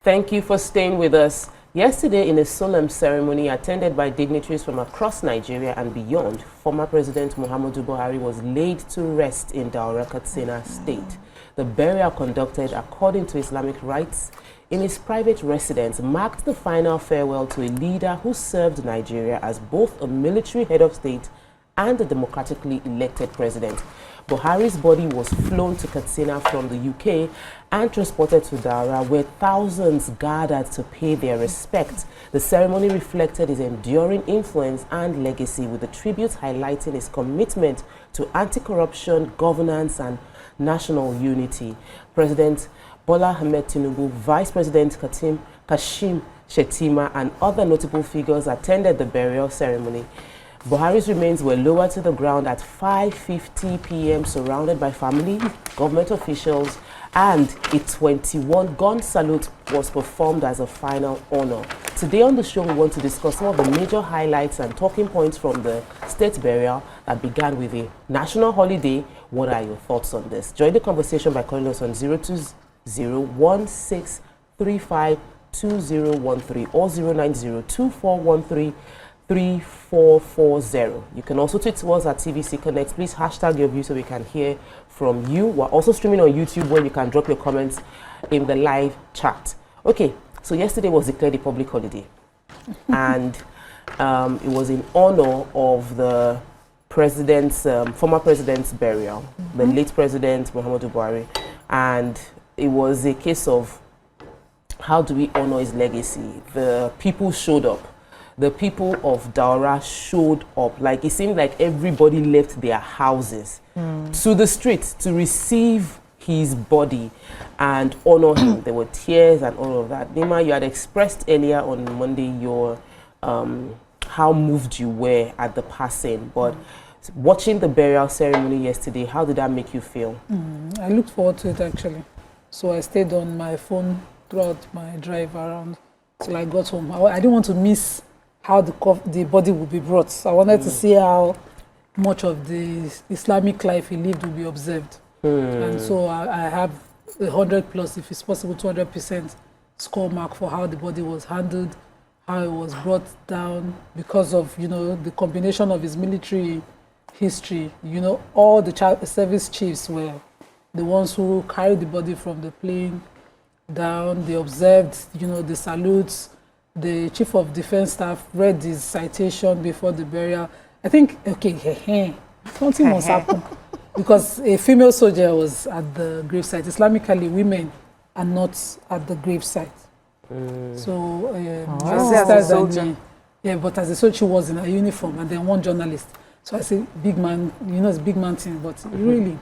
Thank you for staying with us. Yesterday, in a solemn ceremony attended by dignitaries from across Nigeria and beyond, former President Muhammadu Buhari was laid to rest in Daura, Katsina State. The burial, conducted according to Islamic rites in his private residence, marked the final farewell to a leader who served Nigeria as both a military head of state and a democratically elected president. Buhari's body was flown to Katsina from the UK and transported to Daura, where thousands gathered to pay their respects. The ceremony reflected his enduring influence and legacy, with the tributes highlighting his commitment to anti-corruption, governance, and national unity. President Bola Tinubu, Vice President Kashim Shettima, and other notable figures attended the burial ceremony. Buhari's remains were lowered to the ground at 5:50 p.m. surrounded by family, government officials, and a 21-gun salute was performed as a final honor. Today on the show, we want to discuss some of the major highlights and talking points from the state burial that began with a national holiday. What are your thoughts on this? Join the conversation by calling us on 020-1635-2013 or 090-2413-3440. You can also tweet to us at TVC Connect. Please hashtag your views so we can hear from you. We're also streaming on YouTube, where you can drop your comments in the live chat. Okay, so yesterday was declared a public holiday, and it was in honor of the president's former president's burial, the late President Muhammadu Buhari, and it was a case of how do we honor his legacy. The people showed up. The people of Daura showed up. Like, it seemed like everybody left their houses to the streets to receive his body and honor him. There were tears and all of that. Nima, you had expressed earlier on Monday your how moved you were at the passing, but watching the burial ceremony yesterday, how did that make you feel? I looked forward to it, actually. So I stayed on my phone throughout my drive around till I got home. I didn't want to miss how the body would be brought. So I wanted to see how much of the Islamic life he lived will be observed. And so I have 100 plus, if it's possible, 200% score mark for how the body was handled, how it was brought down, because of, you know, the combination of his military history. You know, all the service chiefs were the ones who carried the body from the plane down. They observed, you know, the salutes. The chief of defense staff read his citation before the burial. I think, okay, something must happen, because a female soldier was at the gravesite. Islamically, women are not at the gravesite. So, my sisters and me, but as a soldier, she was in a uniform, and then one journalist. So I say, big man, you know, it's big man thing, but really,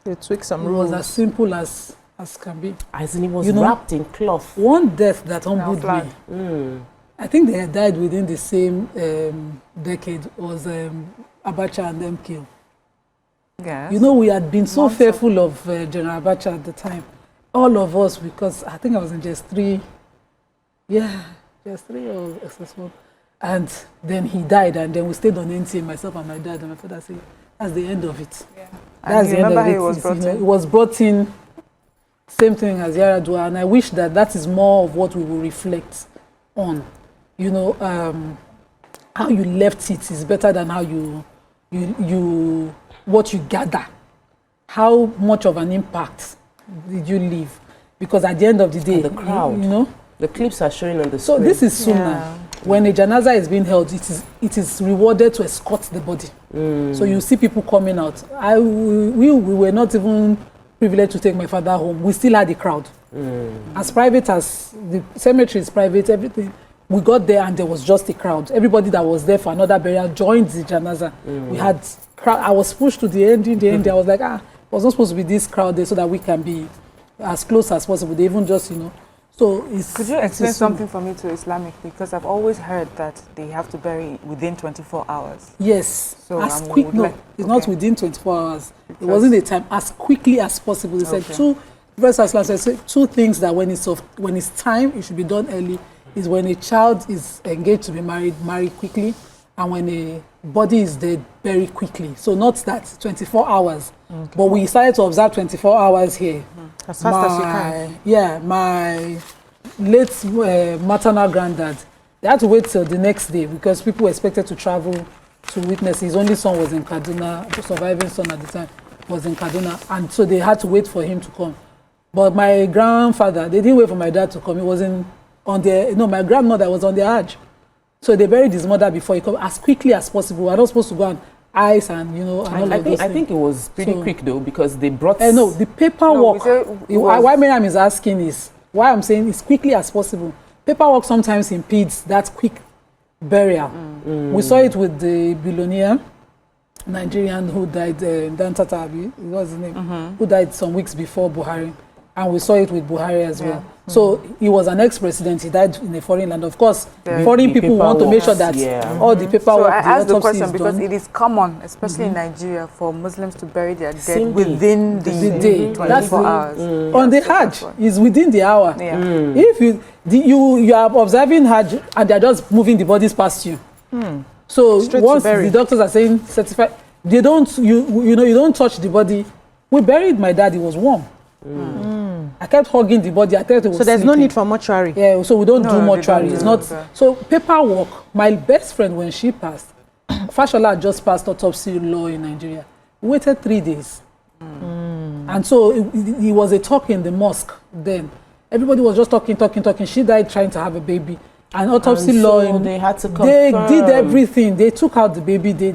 they tweak some rules. It was as simple as can be. As in, it was wrapped in cloth. One death that humbled me, I think they had died within the same decade, was Abacha and MK. Yes. You know, we had been so fearful of General Abacha at the time. All of us, because I think I was in just 3. Yeah, just 3 or SS1. And then he died, and then we stayed on NTA, myself and my dad and my father said, that's the end of it. Yeah. That's the end of it. It was brought in, same thing as Yaradua, and I wish that is more of what we will reflect on. You know, how you left it is better than how what you gather. How much of an impact did you leave? Because at the end of the day, the crowd, you know, the clips are showing on the screen. So this is Sunnah. When a janaza is being held, it is rewarded to escort the body. So you see people coming out. We were not even privileged to take my father home. We still had the crowd. As private as the cemetery is private, everything. We got there and there was just a crowd. Everybody that was there for another burial joined the janaza. We had crowd. I was pushed to the end. In the end, I was like, it was not supposed to be this crowd there so that we can be as close as possible. They even just, you know. So could you explain something for me to Islamic? Because I've always heard that they have to bury within 24 hours. Yes. So as quick, no, it's not within 24 hours. Because it wasn't a time. As quickly as possible. They said two things that when it's time, it should be done early. Is when a child is engaged to be marry quickly, and when a body is dead, very quickly. So not that 24 hours, but we started to observe 24 hours here. As fast as you can. Yeah, my late maternal granddad. They had to wait till the next day because people were expected to travel to witness. His only son was in Kaduna, the surviving son at the time was in Kaduna, and so they had to wait for him to come. But my grandfather, they didn't wait for my dad to come. He was my grandmother was on the Hajj. So they buried his mother before he came as quickly as possible. I was supposed to go and ice and, I think it was pretty quick though, because they brought... No, the paperwork, why Miriam is asking is, why I'm saying as quickly as possible. Paperwork sometimes impedes that quick burial. We saw it with the billionaire Nigerian who died, Dan Tatabi, what's his name, who died some weeks before Buhari. And we saw it with Buhari as well. So he was an ex-president. He died in a foreign land. Of course, foreign people want to make sure that all the paperwork. So I asked the question because it is common, especially in Nigeria, for Muslims to bury their dead within the day, 24 hours. On the Hajj, is within the hour. If you are observing Hajj and they are just moving the bodies past you. So once the doctors are saying certified, they don't. You don't touch the body. We buried my dad. He was warm. I kept hugging the body. I thought it was so there's sleeping. no need for mortuary. Yeah, so we don't do mortuary. It's not. So paperwork. My best friend, when she passed, Fashola just passed autopsy law in Nigeria. We waited 3 days, and so it was a talk in the mosque. Then everybody was just talking. She died trying to have a baby. And autopsy law. So they had to confirm. They did everything. They took out the baby. They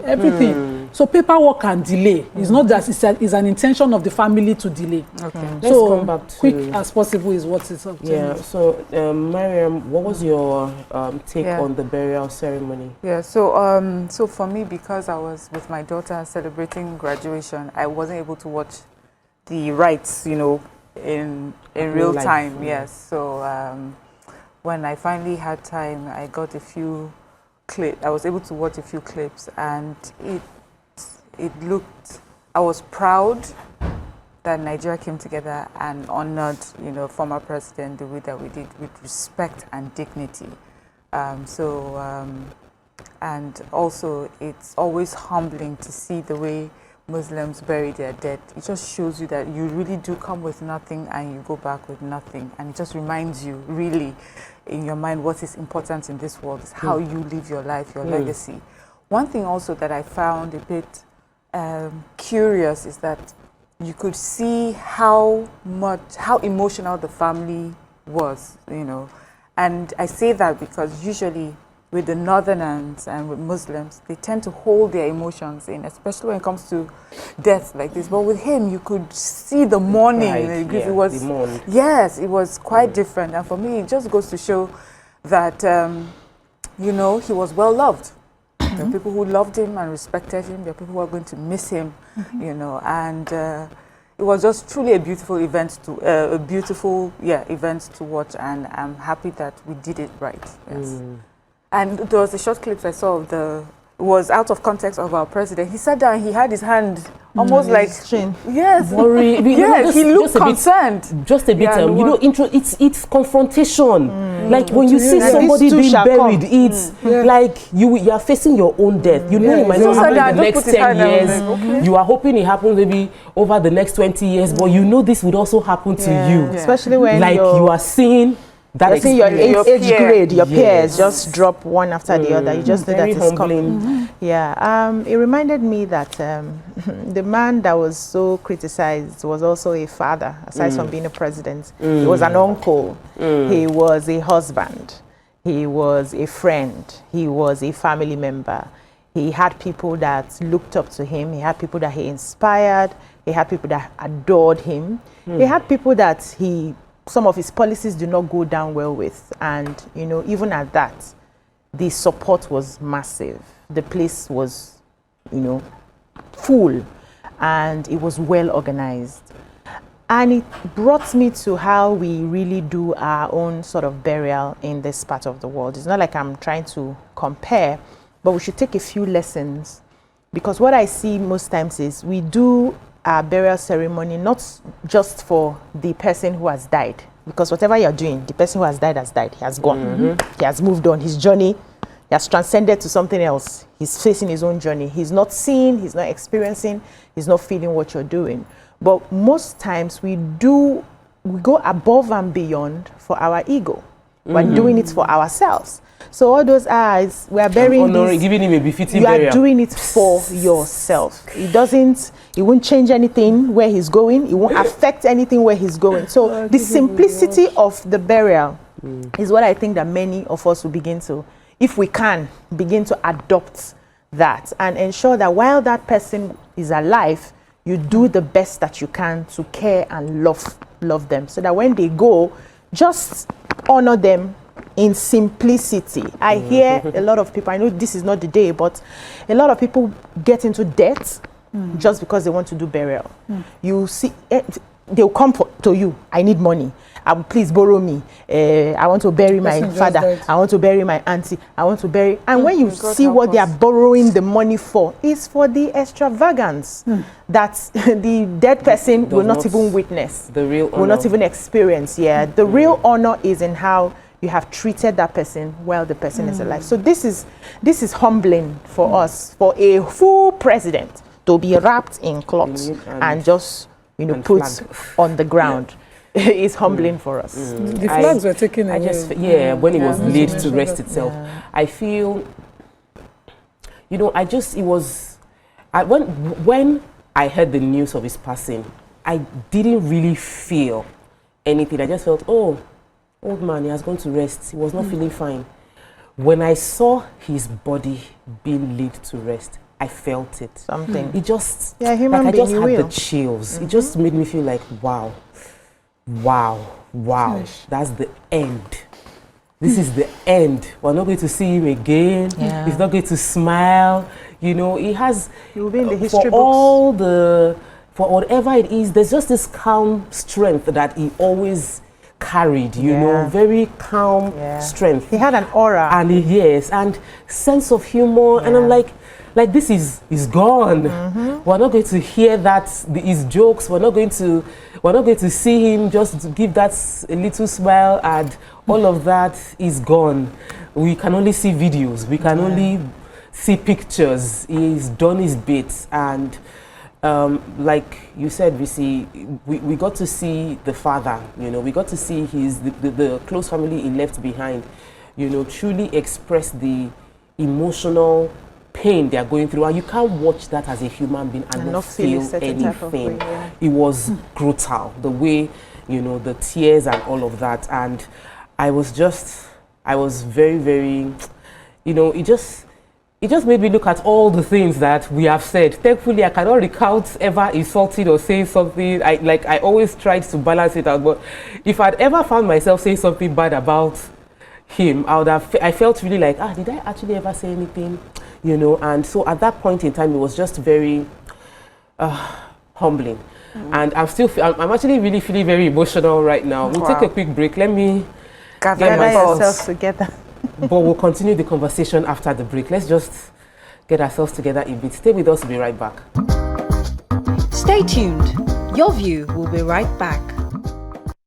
everything. So paperwork can delay. It's not that it's an intention of the family to delay. Okay. Let's come back to quick as possible is what it's up to. Yeah. So Mariam, what was your take on the burial ceremony? Yeah. So for me, because I was with my daughter celebrating graduation, I wasn't able to watch the rites, in real time. Yes. So when I finally had time, I got a few clips. I was able to watch a few clips, and it looked. I was proud that Nigeria came together and honored, former president the way that we did, with respect and dignity. And also, it's always humbling to see the way Muslims bury their dead. It just shows you that you really do come with nothing and you go back with nothing. And it just reminds you, really, in your mind, what is important in this world is how you live your life, your legacy. One thing also that I found a bit curious is that you could see how emotional the family was, And I say that because usually with the Northerners and with Muslims, they tend to hold their emotions in, especially when it comes to death like this. But with him, you could see the mourning. It was quite different. And for me, it just goes to show that, he was well loved. There are people who loved him and respected him. There are people who are going to miss him, and it was just truly a beautiful event to watch. And I'm happy that we did it right. Yes. And there was a short clip I saw of it was out of context of our president. He sat down, he had his hand almost like, yes, worry. He looked concerned. Just a bit, it's confrontation. Like when you see somebody being buried, it's like you are facing your own death. You know it might not happen in the next 10 years. You are hoping it happens maybe over the next 20 years, but you know this would also happen to you. Especially when you are seeing that your age grade, your peers just drop one after the other. You just know that it's coming. Yeah, it reminded me that the man that was so criticized was also a father, aside from being a president. He was an uncle. He was a husband. He was a friend. He was a family member. He had people that looked up to him. He had people that he inspired. He had people that adored him. He had people that some of his policies do not go down well with. And, even at that, the support was massive. The place was, full, and it was well organized. And it brought me to how we really do our own sort of burial in this part of the world. It's not like I'm trying to compare, but we should take a few lessons, because what I see most times is we do our burial ceremony not just for the person who has died, because whatever you're doing, the person who has died, he has gone. He has moved on his journey, he has transcended to something else. He's facing his own journey. He's not seeing, he's not experiencing, he's not feeling what you're doing. But most times we do we go above and beyond for our ego. We're doing it for ourselves. So all those eyes, we are burying this. Giving him a befitting You burial. are doing it for yourself. It won't change anything where he's going. It won't affect anything where he's going. So the simplicity of the burial is what I think that many of us will begin to, if we can, begin to adopt that and ensure that while that person is alive, you do the best that you can to care and love them, so that when they go, just honor them in simplicity. I hear a lot of people, I know this is not the day, but a lot of people get into debt just because they want to do burial. You see, they'll come to you, I need money. Please borrow me. I want to bury my father. I want to bury my auntie. I want to bury. And when you see what they are borrowing the money for, is for the extravagance that the dead person will not even witness. The real honor. Will not even experience. Yeah, the real honor is in how you have treated that person while the person is alive. So this is humbling for us, for a full president to be wrapped in cloths and just put on the ground. Is humbling for us. The flags were taken away. When it was laid to rest itself, I feel, when I heard the news of his passing, I didn't really feel anything. I just felt, oh, old man, he has gone to rest. He was not feeling fine. When I saw his body being laid to rest, I felt it. Something. It just, I just had the chills. It just made me feel like, wow, that's the end. This is the end. We're not going to see him again. He's not going to smile. He has, he will be in the history books. For whatever it is, there's just this calm strength that he always carried, very calm strength. He had an aura. And sense of humor. And I'm like this is gone. We're not going to hear his jokes. We're not going to see him just give that a little smile, and all of that is gone. We can only see videos. We can only see pictures. He's done his bit, and like you said, we got to see the father. We got to see the close family he left behind. Truly express the emotional pain they are going through, and you can't watch that as a human being and not feel anything. It was brutal, the way the tears and all of that, and I was very, very, it just made me look at all the things that we have said. Thankfully, I cannot recount ever insulting or saying something. I always tried to balance it out, but if I'd ever found myself saying something bad about him, I felt really like, did I actually ever say anything? And so at that point in time, it was just very humbling. And I'm actually really feeling very emotional right now. We'll take a quick break. Let me gather ourselves together. But we'll continue the conversation after the break. Let's just get ourselves together a bit. Stay with us, we'll be right back. Stay tuned. Your View will be right back.